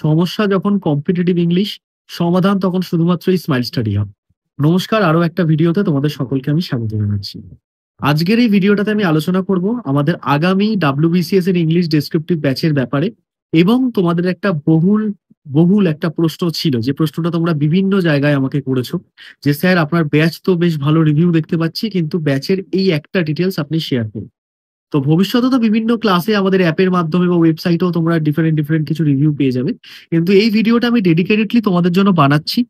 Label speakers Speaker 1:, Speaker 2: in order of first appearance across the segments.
Speaker 1: সমস্যা যখন competitive English, সমাধান তখন শুধুমাত্র এই স্মাইল স্টাডি হাব। নমস্কার, আরো একটা ভিডিওতে তোমাদের সকলকে আমি স্বাগত জানাচ্ছি। আজকের এই ভিডিওটাতে আমি আলোচনা করব আমাদের আগামী WBCS এর ইংলিশ ডেসক্রিপটিভ ব্যাচের ব্যাপারে, এবং তোমাদের একটা বহুল বহুল একটা প্রশ্ন ছিল, যে প্রশ্নটা তোমরা বিভিন্ন জায়গায় আমাকে করেছো, যে স্যার আপনার ব্যাচ তো বেশ ভালো রিভিউ দেখতে পাচ্ছি, কিন্তু ব্যাচের এই একটা ডিটেলস আপনি শেয়ার করুন। তো ভবিষ্যতে তো বিভিন্ন ক্লাসে আমাদের অ্যাপের মাধ্যমে বা ওয়েবসাইটেও তোমরা ডিফারেন্ট ডিফারেন্ট কিছু রিভিউ পেয়ে যাবে, কিন্তু এই ভিডিওটা আমি ডেডিকেটেডলি তোমাদের জন্য বানাচ্ছি।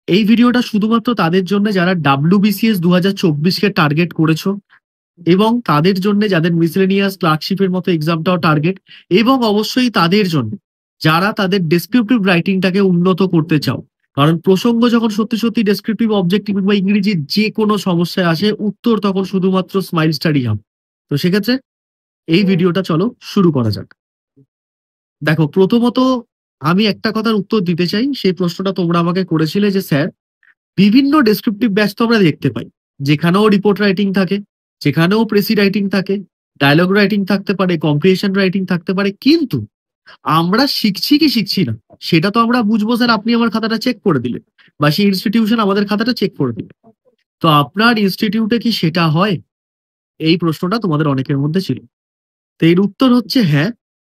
Speaker 1: এই ভিডিওটা শুধুমাত্র তাদের জন্য যারা WBCS 2024 কে টার্গেট করেছো, এবং তাদের জন্য যাদের মিসেলেনিয়াস ক্লার্কশিপের মতো এক্সামটাও টার্গেট, এবং অবশ্যই তাদের জন্য যারা তাদের ডেসক্রিপটিভ রাইটিংটাকে উন্নত করতে চাও। কারণ প্রসঙ্গ যখন সত্যি সত্যি ডেসক্রিপটিভ, অবজেক্টিভ বা ইংরেজির যে কোনো সমস্যায় আসে, উত্তর তখন শুধুমাত্র স্মাইল স্টাডি হাব। তো সেক্ষেত্রে এই ভিডিওটা চলো শুরু করা যাক। দেখো, প্রথমত আমি একটা কথার উত্তর দিতে চাই। সেই প্রশ্নটা তোমরা আমাকে করেছিলে যে স্যার, বিভিন্ন ডেসক্রিপটিভ ব্যাচ তো আমরা দেখতে পাই, যেখানেও রিপোর্ট রাইটিং থাকে, যেখানেও প্রেসি রাইটিং থাকে, ডায়লগ রাইটিং থাকতে পারে, কম্প্রিহেনশন রাইটিং থাকতে পারে, কিন্তু আমরা শিখছি কি শিখছি না সেটা তো আমরা বুঝবো স্যার আপনি আমার খাতাটা চেক করে দিলে, বা সেই ইনস্টিটিউশন আমাদের খাতাটা চেক করে দিলে। তো আপনার ইনস্টিটিউটে কি সেটা হয়? এই প্রশ্নটা তোমাদের অনেকের মধ্যে ছিল। তো এর উত্তর হচ্ছে হ্যাঁ,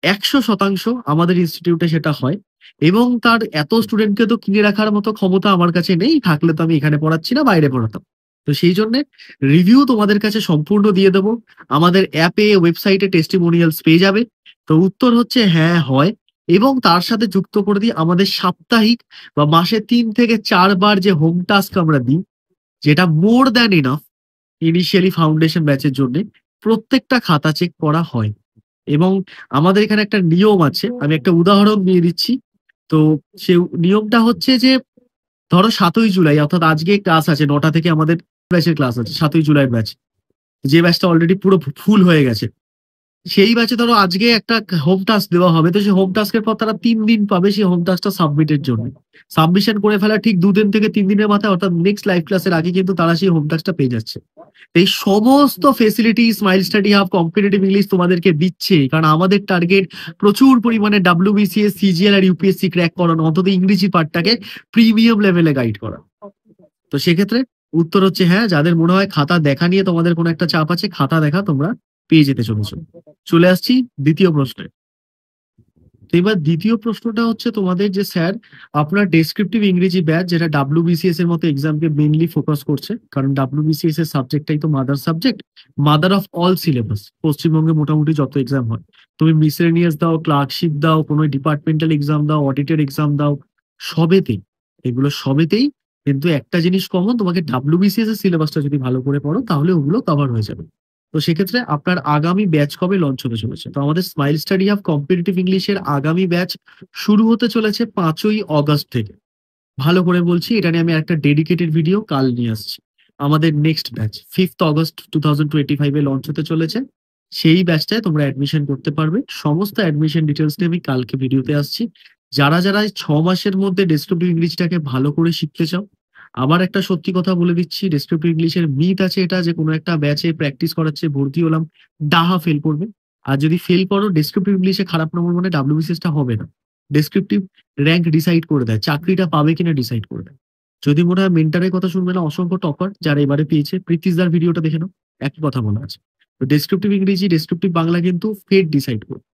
Speaker 1: 100% আমাদের ইনস্টিটিউটে সেটা হয়। এবং তার এত স্টুডেন্টকে তো কিনে রাখার মতো ক্ষমতা আমার কাছে নেই, থাকলে তো আমি এখানে পড়াচ্ছি না, বাইরে পড়াতাম। তো সেই জন্য রিভিউ তোমাদের কাছে সম্পূর্ণ দিয়ে দেবো। আমাদের অ্যাপে, ওয়েবসাইটে টেস্টিমোনিয়ালস পেয়ে যাবে। তো উত্তর হচ্ছে হ্যাঁ, হয়। এবং তার সাথে যুক্ত করে দিই আমাদের সাপ্তাহিক বা মাসে 3 থেকে 4 বার যে হোম টাস্ক আমরা দিই, যেটা more than enough initially foundation ব্যাচের জন্য। প্রত্যেকটা খাতা চেক করা হয়, এবং আমাদের এখানে একটা নিয়ম আছে, আমি একটা উদাহরণ দিয়ে দিচ্ছি। তো সে নিয়মটা হচ্ছে যে, ধরো 7ই জুলাই, অর্থাৎ আজকে ক্লাস আছে 9টা থেকে, আমাদের ব্যাচের ক্লাস আছে 7ই জুলাই ব্যাচ, যে ব্যাচটা অলরেডি পুরো ফুল হয়ে গেছে। সেই ব্যাচে ধরো আজকে একটা হোম টাস্ক দেওয়া হবে, তো সেই হোম টাস্কের পর তারা 3 দিন পাবে সেই হোম টাস্কটা সাবমিটের জন্য। সাবমিশন করে ফেলা ঠিক 2 দিন থেকে 3 দিনের মাথায়, অর্থাৎ নেক্সট লাইভ ক্লাসের আগে কিন্তু তারা সেই হোম টাস্কটা পেয়ে যাচ্ছে। এই সমস্ত facility smile study hub competitive English তোমাদেরকে দিচ্ছে, কারণ আমাদের টার্গেট প্রচুর পরিমাণে WBCS, CGL আর UPSC ক্র্যাক করানো, অন্তত ইংরেজি পার্টটাকে প্রিমিয়াম লেভেলে গাইড করা। তো সেক্ষেত্রে উত্তর হচ্ছে হ্যাঁ, যাদের মনে হয় খাতা দেখা নিয়ে তোমাদের কোনো একটা চাপ আছে, খাতা দেখা তোমরা পেয়ে যেতে চলেছো। চলে আসছি দ্বিতীয় প্রশ্নে। তো এবার দ্বিতীয় প্রশ্নটা হচ্ছে তোমাদের, যে স্যার আপনার ডেসক্রিপটিভ ইংরেজি ব্যাচ, যেটা WBCS এর মতো এক্সামকে মেইনলি ফোকাস করছে, কারণ WBCS এর সাবজেক্টটাই তো mother subject, mother of all syllabus. পশ্চিমবঙ্গে মোটামুটি যত এক্সাম হয়, তুমি মিসেলেনিয়াস দাও, ক্লার্কশিপ দাও, কোনো ডিপার্টমেন্টাল এক্সাম দাও, অডিটেড এক্সাম দাও, সবেতেই, এগুলো সবেতেই কিন্তু একটা জিনিস কমন, তোমাকে WBCS এর সিলেবাসটা যদি ভালো করে পড়ো তাহলে ওগুলো কভার হয়ে যাবে। তো সেক্ষেত্রে আপনার আগামী ব্যাচ কবে লঞ্চ হতে চলেছে? তো আমাদের স্মাইল স্টাডি হাব কম্পিটিটিভ ইংলিশের আগামী ব্যাচ শুরু হতে চলেছে 5ই অগস্ট থেকে। ভালো করে বলছি, এটা নিয়ে আমি একটা ডেডিকেটেড ভিডিও কাল নিয়ে আসছি। আমাদের নেক্সট ব্যাচ 5th অগস্ট 2025-এ লঞ্চ হতে চলেছে। সেই ব্যাচটায় তোমরা অ্যাডমিশন করতে পারবে। সমস্ত অ্যাডমিশন ডিটেলস নিয়ে আমি কালকে ভিডিওতে আসছি। যারা যারা এই 6 মাসের মধ্যে ডেসক্রিপটিভ ইংলিশটাকে ভালো করে শিখতে চাও, আবার একটা সত্যি কথা বলে দিচ্ছি, ডেসক্রিপটিভ ইংলিশের মিথ আছে এটা, যে কোনো একটা ব্যাচে প্র্যাকটিস করাচ্ছে ভর্তি হলাম, ডাহা ফেল করবে। আর যদি ফেল করো ডেসক্রিপটিভ ইংলিশে খারাপ নম্বর, মানে WBCS-টা হবে না। ডেসক্রিপটিভ র্যাঙ্ক ডিসাইড করে দেয়, চাকরিটা পাবে কিনা ডিসাইড করে দেয়। যদি মনে হয় মেন্টারের কথা শুনবে না, অসংখ্য টপার যারা এবারে পেয়েছে, প্রীতিশদার ভিডিওটা দেখে নাও, একই কথা বলা আছে। তো ডেসক্রিপটিভ ইংরেজি, ডেসক্রিপটিভ বাংলা কিন্তু ফেট ডিসাইড করবে।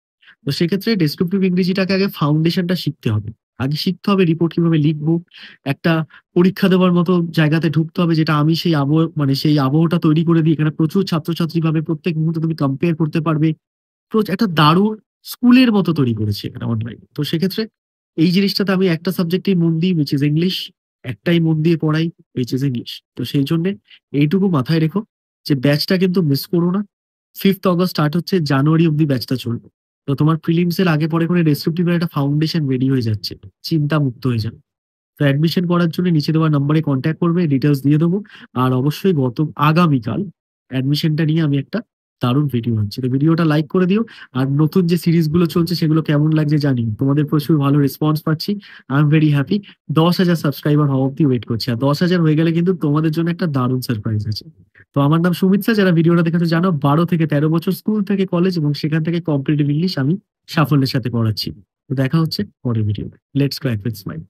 Speaker 1: তো সেক্ষেত্রে ডেসক্রিপটিভ ইংরেজিটাকে আগে ফাউন্ডেশনটা শিখতে হবে। আগে শিখতে হবে রিপোর্ট কিভাবে লিখবো, একটা পরীক্ষা দেওয়ার মতো জায়গাতে ঢুকতে হবে, যেটা আমি সেই আবহ মানে সেই আবহটা তৈরি করে দিই। এখানে প্রচুর ছাত্রছাত্রী ভাবে, প্রত্যেক মুহূর্তে তুমি কম্পেয়ার করতে পারবে। একটা দারুণ স্কুলের মতো তৈরি করেছি এখানে অনলাইন। তো সেক্ষেত্রে এই জিনিসটাতে আমি একটা সাবজেক্টেই মন দিই, উইচ ইজ ইংলিশ। একটাই মন দিয়ে পড়াই, উইচ ইজ ইংলিশ। তো সেই জন্য এইটুকু মাথায় রেখো, যে ব্যাচটা কিন্তু মিস করো না। 5th অগস্ট স্টার্ট হচ্ছে, জানুয়ারি অব্দি ব্যাচটা চলবে। তো তোমার প্রিলিমস এর আগে পরে করে ডেসক্রিপটিভ একটা ফাউন্ডেশন রেডি হয়ে যাচ্ছে, চিন্তা মুক্ত হয়ে যাবে। তো অ্যাডমিশন করার জন্য নিচে দেওয়া নাম্বারে কন্ট্যাক্ট করবে, ডিটেলস দিয়ে দেবো। আর অবশ্যই আগামীকাল অ্যাডমিশনটা নিয়ে আমি একটা দারুণ ভিডিও আনছি। তো ভিডিওটা লাইক করে দিও। আর নতুন যে সিরিজ গুলো চলছে সেগুলো কেমন লাগছে জানি, তোমাদের প্রচুর ভালো রেসপন্স পাচ্ছি, I am very happy. 10,000 subscriber হওয়া অব্দি ওয়েট করছি, আর 10,000 হয়ে গেলে কিন্তু তোমাদের জন্য একটা দারুণ সারপ্রাইজ আছে। তো আমার নাম সুমিত স্যার, যারা ভিডিওটা দেখেছো জানো, 12 থেকে 13 বছর স্কুল থেকে কলেজ এবং সেখান থেকে কম্পিটিটিভ ইংলিশ আমি সাফল্যের সাথে পড়াচ্ছি। তো দেখা হচ্ছে পরের video. Let's crack with smile.